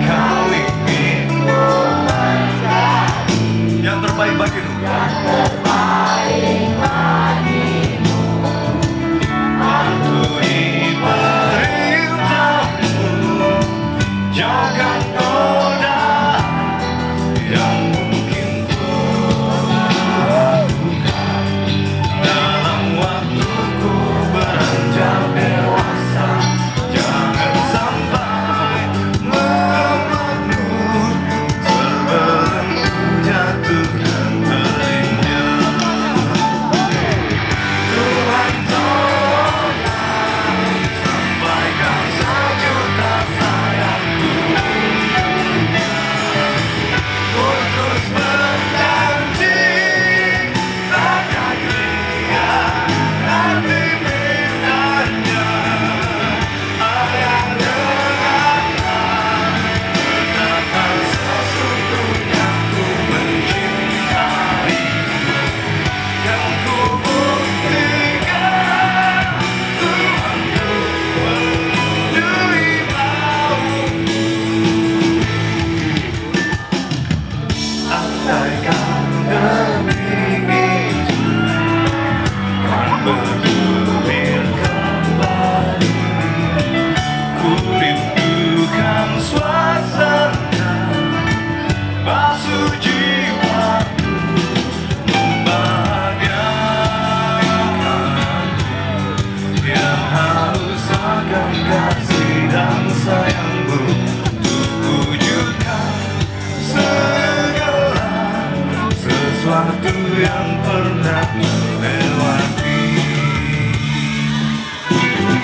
Kau ingin yang terbaik bagimu. Patuhi perintahmu, jauhkan godaan yang mungkin ku lakukan. Dalam waktuku beranjak dewasa, jangan sampai memenuh, terbelenggu jatuh dan terinjak. Tuhan tolonglah, sampaikan sejuta sayangku untuknya. Ku terus berjanji takkan hianati mintanya. Ayah dengarlah, betapa sesungguhnya ku mencintai. Yang ku buktikan, Tuhanku penuhi maumu. Andaikan demi itu kan berdumir kembali, ku rindukan suasana basuh jiwaku, membahagiakanku, yang haus akan kasih dan sayangmu, untuk wujudkan segala sesuatu yang pernah melewati.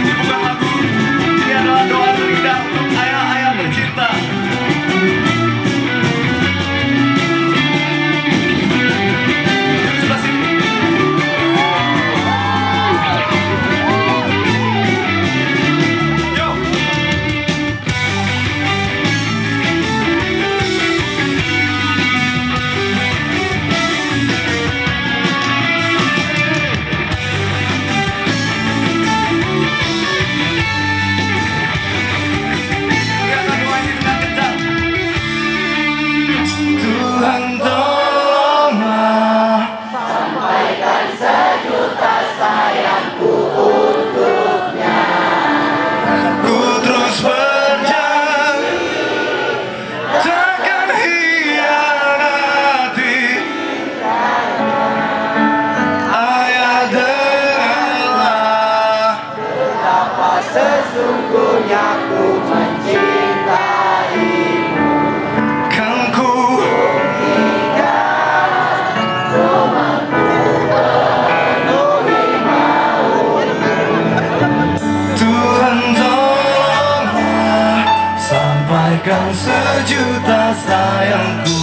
Ini bukan lagu, ini adalah doa terindah untuk ayah-ayah tercinta. Yuk sebelah sini. Yuk. Teriakan doa ini dengan kencang. Tuhan tolonglah, ku terus berjanji takkan hianati. Ayah dengarlah, Sesungguhnya ku mencintaimu. kan ku Tuhan tolonglah, sampaikan sejuta sayangku